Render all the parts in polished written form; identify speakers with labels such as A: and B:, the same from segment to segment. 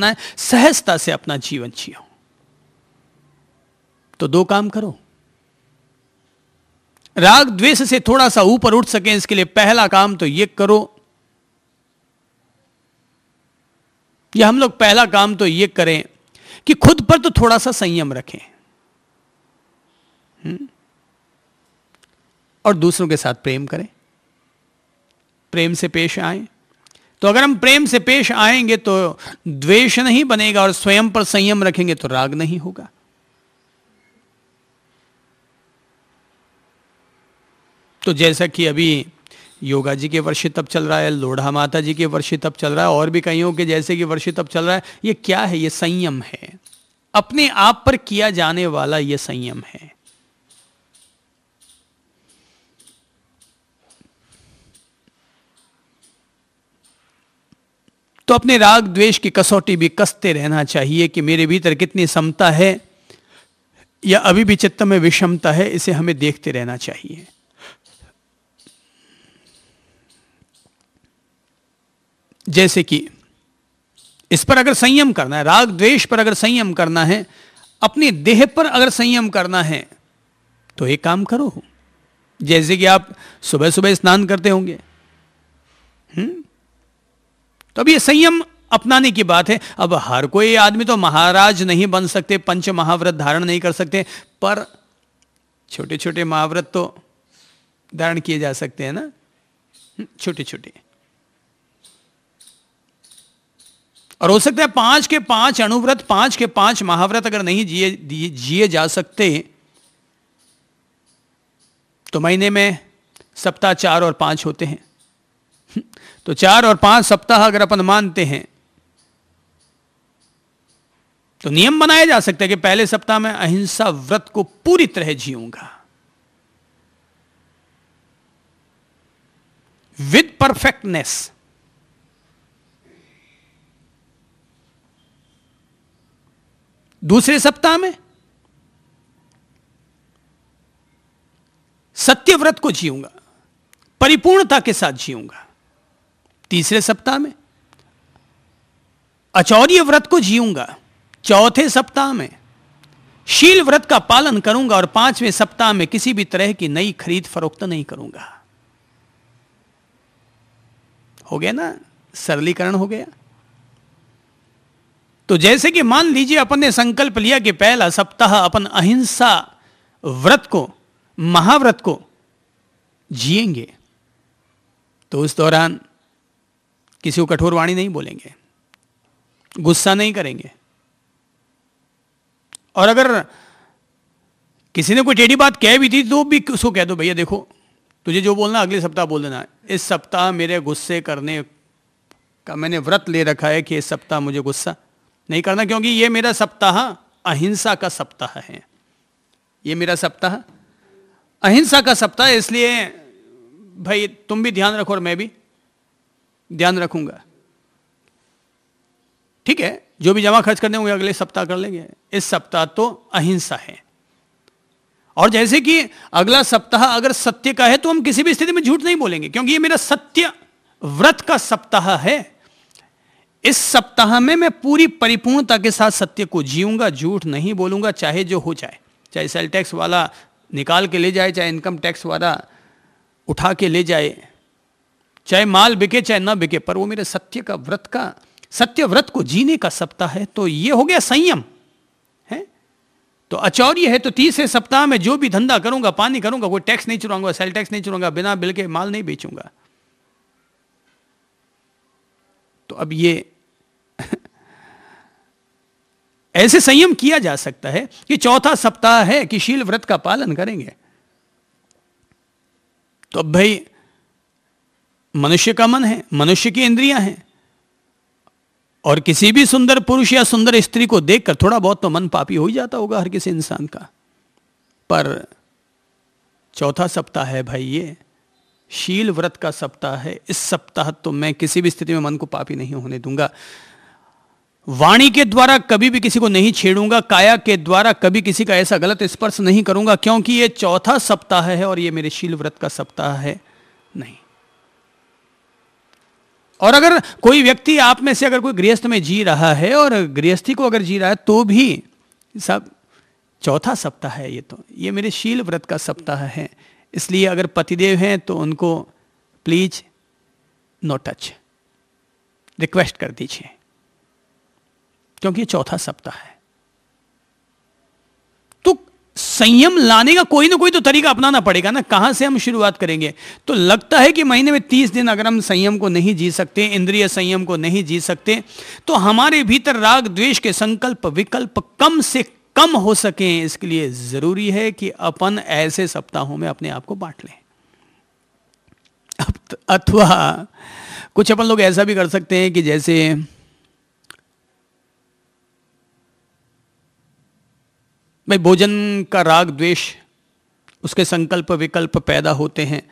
A: है, सहजता से अपना जीवन जियो। तो दो काम करो, राग द्वेष से थोड़ा सा ऊपर उठ सके इसके लिए पहला काम तो ये करो, या हम लोग पहला काम तो ये करें कि खुद पर तो थोड़ा सा संयम रखें और दूसरों के साथ प्रेम करें, प्रेम से पेश आए। तो अगर हम प्रेम से पेश आएंगे तो द्वेष नहीं बनेगा, और स्वयं पर संयम रखेंगे तो राग नहीं होगा। तो जैसा कि अभी योगा जी के वर्षित अब चल रहा है, लोढ़ा माता जी के वर्षित अब चल रहा है, और भी कईयों के जैसे कि वर्षित अब चल रहा है, ये क्या है? ये संयम है, अपने आप पर किया जाने वाला ये संयम है। तो अपने राग द्वेष की कसौटी भी कसते रहना चाहिए कि मेरे भीतर कितनी समता है या अभी भी चित्त में विषमता है, इसे हमें देखते रहना चाहिए। जैसे कि इस पर अगर संयम करना है, राग द्वेष पर अगर संयम करना है, अपने देह पर अगर संयम करना है, तो एक काम करो, जैसे कि आप सुबह सुबह स्नान करते होंगे, तो अब ये संयम अपनाने की बात है। अब हर कोई आदमी तो महाराज नहीं बन सकते, पंच महाव्रत धारण नहीं कर सकते, पर छोटे छोटे महाव्रत तो धारण किए जा सकते हैं ना, छोटे छोटे। और हो सकता है 5 के 5 अणुव्रत, 5 के 5 महाव्रत अगर नहीं जिए जा सकते, तो महीने में सप्ताह 4 और 5 होते हैं। तो 4 और 5 सप्ताह अगर अपन मानते हैं, तो नियम बनाया जा सकता है कि पहले सप्ताह में अहिंसा व्रत को पूरी तरह जीऊंगा, विद परफेक्टनेस। दूसरे सप्ताह में सत्य व्रत को जीऊंगा, परिपूर्णता के साथ जीऊंगा। तीसरे सप्ताह में अचौर्य व्रत को जीऊंगा। चौथे सप्ताह में शील व्रत का पालन करूंगा, और 5वें सप्ताह में किसी भी तरह की नई खरीद फरोख्त नहीं करूंगा। हो गया ना, सरलीकरण हो गया। तो जैसे कि मान लीजिए अपन ने संकल्प लिया कि पहला सप्ताह अपन अहिंसा व्रत को, महाव्रत को जिएंगे, तो उस दौरान किसी को कठोर वाणी नहीं बोलेंगे, गुस्सा नहीं करेंगे, और अगर किसी ने कोई टेढ़ी बात कह भी थी तो भी उसको कह दो, भैया देखो तुझे जो बोलना अगले सप्ताह बोल देना, इस सप्ताह मेरे गुस्से करने का मैंने व्रत ले रखा है कि इस सप्ताह मुझे गुस्सा नहीं करना, क्योंकि ये मेरा सप्ताह अहिंसा का सप्ताह है। ये मेरा सप्ताह अहिंसा का सप्ताह है, इसलिए भाई तुम भी ध्यान रखो और मैं भी ध्यान रखूंगा। ठीक है, जो भी जमा खर्च करने होंगे अगले सप्ताह कर लेंगे, इस सप्ताह तो अहिंसा है। और जैसे कि अगला सप्ताह अगर सत्य का है तो हम किसी भी स्थिति में झूठ नहीं बोलेंगे, क्योंकि ये मेरा सत्य व्रत का सप्ताह है। इस सप्ताह में मैं पूरी परिपूर्णता के साथ सत्य को जीऊंगा, झूठ नहीं बोलूंगा, चाहे जो हो जाए, चाहे सेल टैक्स वाला निकाल के ले जाए, चाहे इनकम टैक्स वाला उठा के ले जाए, चाहे माल बिके चाहे ना बिके, पर वो मेरे सत्य का व्रत का, सत्य व्रत को जीने का सप्ताह है। तो ये हो गया संयम है। तो अचौर्य है, तो तीसरे सप्ताह में जो भी धंधा करूंगा, पानी करूंगा, कोई टैक्स नहीं चुराऊंगा, सेल टैक्स नहीं चुराऊंगा, बिना बिल के माल नहीं बेचूंगा। तो अब ये ऐसे संयम किया जा सकता है कि चौथा सप्ताह है कि शील व्रत का पालन करेंगे। तो अब भाई मनुष्य का मन है, मनुष्य की इंद्रियां हैं, और किसी भी सुंदर पुरुष या सुंदर स्त्री को देखकर थोड़ा बहुत तो मन पापी हो ही जाता होगा हर किसी इंसान का। पर चौथा सप्ताह है भाई, ये शील व्रत का सप्ताह है। इस सप्ताह तो मैं किसी भी स्थिति में मन को पापी नहीं होने दूंगा। वाणी के द्वारा कभी भी किसी को नहीं छेड़ूंगा, काया के द्वारा कभी किसी का ऐसा गलत स्पर्श नहीं करूंगा, क्योंकि ये चौथा सप्ताह है और ये मेरे शील व्रत का सप्ताह है नहीं। और अगर कोई व्यक्ति आप में से अगर कोई गृहस्थ में जी रहा है और गृहस्थी को अगर जी रहा है तो भी सब चौथा सप्ताह है, ये मेरे शील व्रत का सप्ताह है, इसलिए अगर पतिदेव हैं तो उनको प्लीज नो टच, रिक्वेस्ट कर दीजिए, क्योंकि ये चौथा सप्ताह है। तो संयम लाने का कोई ना कोई तो तरीका अपनाना पड़ेगा ना, कहां से हम शुरुआत करेंगे? तो लगता है कि महीने में 30 दिन अगर हम संयम को नहीं जी सकते, इंद्रिय संयम को नहीं जी सकते, तो हमारे भीतर राग द्वेष के संकल्प विकल्प कम से कम हो सकें, इसके लिए जरूरी है कि अपन ऐसे सप्ताहों में अपने आप को बांट लें। अथवा कुछ अपन लोग ऐसा भी कर सकते हैं कि जैसे भाई भोजन का राग द्वेष, उसके संकल्प विकल्प पैदा होते हैं,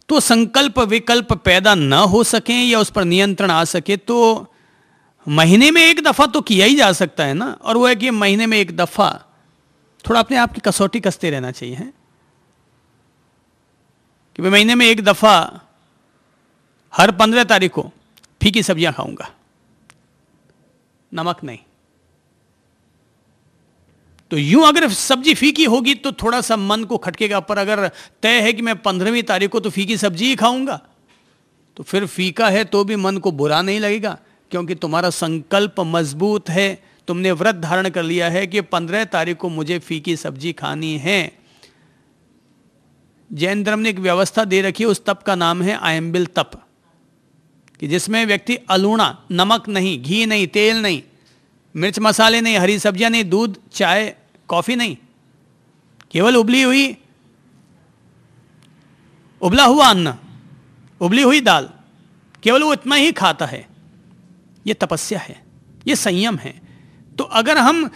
A: तो संकल्प विकल्प पैदा ना हो सकें या उस पर नियंत्रण आ सके तो महीने में एक दफा तो किया ही जा सकता है ना, और वो है कि महीने में एक दफा थोड़ा अपने आप की कसौटी कसते रहना चाहिए है कि भाई महीने में एक दफा हर 15 तारीख को फीकी सब्जियां खाऊंगा, नमक नहीं। तो यूं अगर सब्जी फीकी होगी तो थोड़ा सा मन को खटकेगा, पर अगर तय है कि मैं 15वीं तारीख को तो फीकी सब्जी ही खाऊंगा, तो फिर फीका है तो भी मन को बुरा नहीं लगेगा, क्योंकि तुम्हारा संकल्प मजबूत है, तुमने व्रत धारण कर लिया है कि 15 तारीख को मुझे फीकी सब्जी खानी है। जैन धर्म ने एक व्यवस्था दे रखी है, उस तप का नाम है आयम्बिल तप, कि जिसमें व्यक्ति अलूणा, नमक नहीं, घी नहीं, तेल नहीं, मिर्च मसाले नहीं, हरी सब्जियां नहीं, दूध चाय कॉफी नहीं, केवल उबला हुआ अन्न, उबली हुई दाल, केवल वो इतना ही खाता है। ये तपस्या है, ये संयम है। तो अगर हम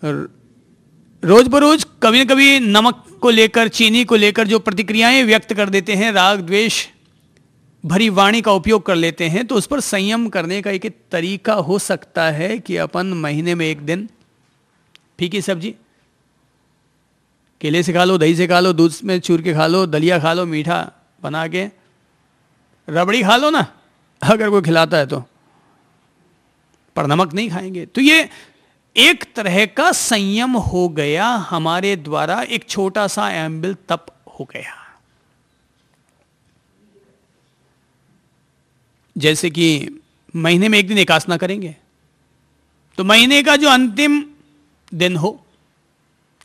A: रोज बरोज कभी न कभी नमक को लेकर, चीनी को लेकर जो प्रतिक्रियाएं व्यक्त कर देते हैं, राग द्वेष भरी वाणी का उपयोग कर लेते हैं, तो उस पर संयम करने का एक तरीका हो सकता है कि अपन महीने में एक दिन फीकी सब्जी, केले से खा लो, दही से खा लो, दूध में चूर के खा लो, दलिया खा लो, मीठा बना के, रबड़ी खा लो ना अगर कोई खिलाता है तो, पर नमक नहीं खाएंगे। तो ये एक तरह का संयम हो गया, हमारे द्वारा एक छोटा सा एम्बिल तप हो गया। जैसे कि महीने में एक दिन एकासना करेंगे, तो महीने का जो अंतिम दिन हो,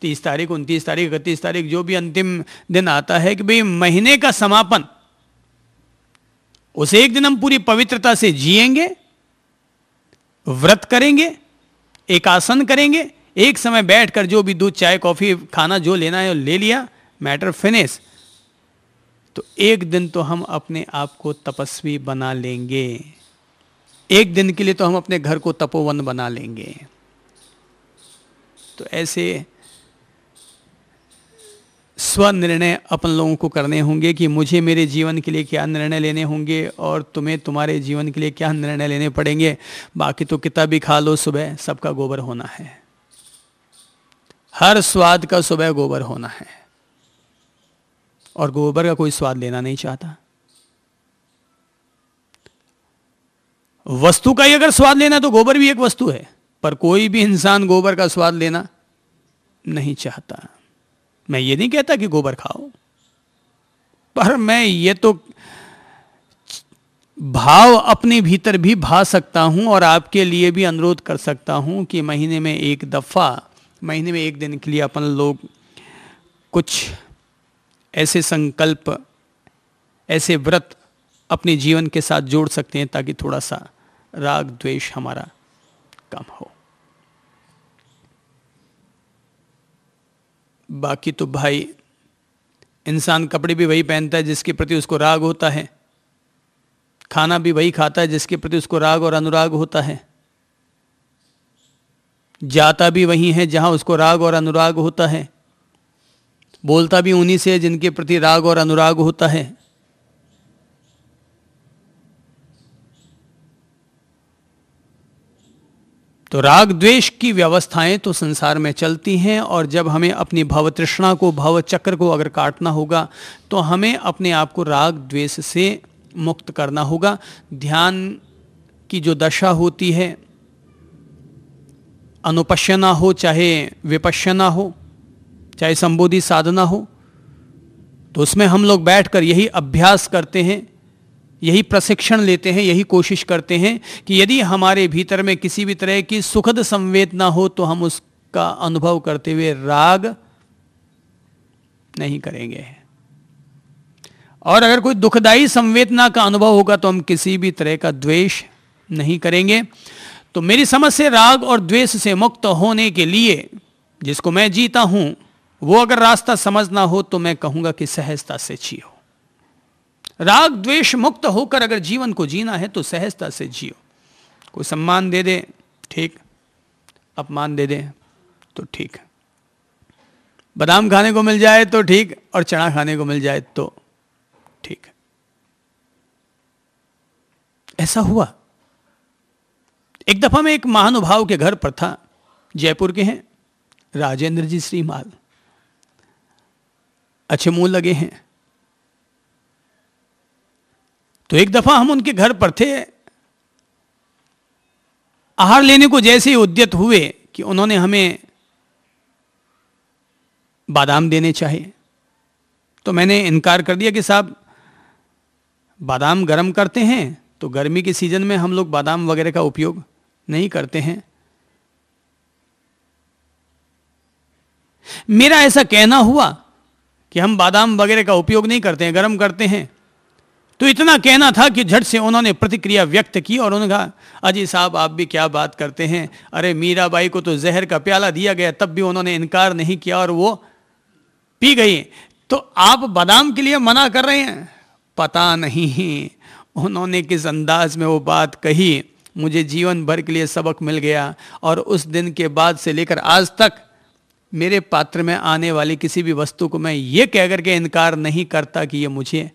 A: 30 तारीख, 29 तारीख, 31 तारीख, जो भी अंतिम दिन आता है कि भाई महीने का समापन, उसे एक दिन हम पूरी पवित्रता से जिएंगे, व्रत करेंगे, एकासन करेंगे, एक समय बैठकर जो भी दूध चाय कॉफी खाना जो लेना है ले लिया, मैटर फिनिश। तो एक दिन तो हम अपने आप को तपस्वी बना लेंगे, एक दिन के लिए तो हम अपने घर को तपोवन बना लेंगे। तो ऐसे स्वनिर्णय अपन लोगों को करने होंगे कि मुझे मेरे जीवन के लिए क्या निर्णय लेने होंगे और तुम्हें तुम्हारे जीवन के लिए क्या निर्णय लेने पड़ेंगे। बाकी तो किताबी खा लो सुबह, सबका गोबर होना है, हर स्वाद का सुबह गोबर होना है, और गोबर का कोई स्वाद लेना नहीं चाहता। वस्तु का ही अगर स्वाद लेना तो गोबर भी एक वस्तु है, पर कोई भी इंसान गोबर का स्वाद लेना नहीं चाहता। मैं ये नहीं कहता कि गोबर खाओ, पर मैं ये तो भाव अपने भीतर भी भा सकता हूं और आपके लिए भी अनुरोध कर सकता हूं कि महीने में एक दफा, महीने में एक दिन के लिए अपन लोग कुछ ऐसे संकल्प, ऐसे व्रत अपने जीवन के साथ जोड़ सकते हैं ताकि थोड़ा सा राग द्वेष हमारा कम हो। बाकी तो भाई इंसान कपड़े भी वही पहनता है जिसके प्रति उसको राग होता है, खाना भी वही खाता है जिसके प्रति उसको राग और अनुराग होता है, जाता भी वही है जहां उसको राग और अनुराग होता है, बोलता भी उन्हीं से जिनके प्रति राग और अनुराग होता है। तो राग द्वेष की व्यवस्थाएं तो संसार में चलती हैं, और जब हमें अपनी भव तृष्णा को, भव चक्र को अगर काटना होगा तो हमें अपने आप को राग द्वेष से मुक्त करना होगा। ध्यान की जो दशा होती है, अनुपश्यना हो चाहे विपश्यना हो, चाहे संबोधि साधना हो, तो उसमें हम लोग बैठकर यही अभ्यास करते हैं, यही प्रशिक्षण लेते हैं, यही कोशिश करते हैं कि यदि हमारे भीतर में किसी भी तरह की सुखद संवेदना हो तो हम उसका अनुभव करते हुए राग नहीं करेंगे, और अगर कोई दुखदाई संवेदना का अनुभव होगा तो हम किसी भी तरह का द्वेष नहीं करेंगे। तो मेरी समझ से राग और द्वेष से मुक्त होने के लिए जिसको मैं जीता हूं, वो अगर रास्ता समझना हो तो मैं कहूंगा कि सहजता से जियो। राग द्वेष मुक्त होकर अगर जीवन को जीना है तो सहजता से जियो। कोई सम्मान दे दे ठीक, अपमान दे दे तो ठीक, बादाम खाने को मिल जाए तो ठीक, और चना खाने को मिल जाए तो ठीक। ऐसा हुआ। एक दफा मैं एक महानुभाव के घर पर था, जयपुर के हैं, राजेंद्र जी श्रीमाल, अच्छे मुंह लगे हैं। तो एक दफा हम उनके घर पर थे, आहार लेने को जैसे ही उद्यत हुए कि उन्होंने हमें बादाम देने चाहिए, तो मैंने इनकार कर दिया कि साहब बादाम गर्म करते हैं, तो गर्मी के सीजन में हम लोग बादाम वगैरह का उपयोग नहीं करते हैं। मेरा ऐसा कहना हुआ कि हम बादाम वगैरह का उपयोग नहीं करते हैं, गर्म करते हैं। तो इतना कहना था कि झट से उन्होंने प्रतिक्रिया व्यक्त की और उन्होंने कहा, अजी साहब आप भी क्या बात करते हैं, अरे मीराबाई को तो जहर का प्याला दिया गया तब भी उन्होंने इनकार नहीं किया और वो पी गई, तो आप बादाम के लिए मना कर रहे हैं। पता नहीं उन्होंने किस अंदाज में वो बात कही, मुझे जीवन भर के लिए सबक मिल गया। और उस दिन के बाद से लेकर आज तक मेरे पात्र में आने वाली किसी भी वस्तु को मैं ये कह करके इनकार नहीं करता कि ये मुझे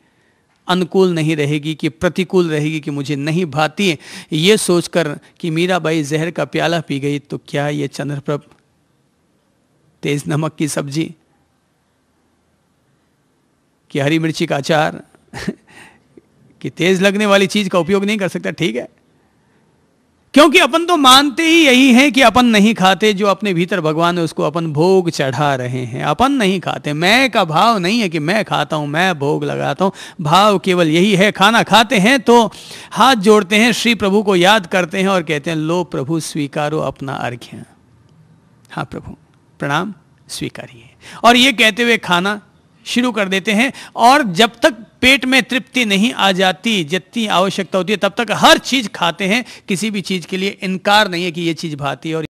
A: अनुकूल नहीं रहेगी, कि प्रतिकूल रहेगी, कि मुझे नहीं भाती। ये सोचकर कि मीराबाई जहर का प्याला पी गई तो क्या ये चंद्रप्रभ तेज नमक की सब्जी, कि हरी मिर्ची का अचार कि तेज लगने वाली चीज का उपयोग नहीं कर सकता। ठीक है, क्योंकि अपन तो मानते ही यही है कि अपन नहीं खाते, जो अपने भीतर भगवान है उसको अपन भोग चढ़ा रहे हैं। अपन नहीं खाते, मैं का भाव नहीं है कि मैं खाता हूं, मैं भोग लगाता हूं। भाव केवल यही है, खाना खाते हैं तो हाथ जोड़ते हैं, श्री प्रभु को याद करते हैं और कहते हैं, लो प्रभु स्वीकारो अपना अर्घ्य। हाँ प्रभु प्रणाम, स्वीकारिए। और ये कहते हुए खाना शुरू कर देते हैं। और जब तक पेट में तृप्ति नहीं आ जाती, जितनी आवश्यकता होती है, तब तक हर चीज खाते हैं। किसी भी चीज के लिए इनकार नहीं है कि ये चीज भाती है और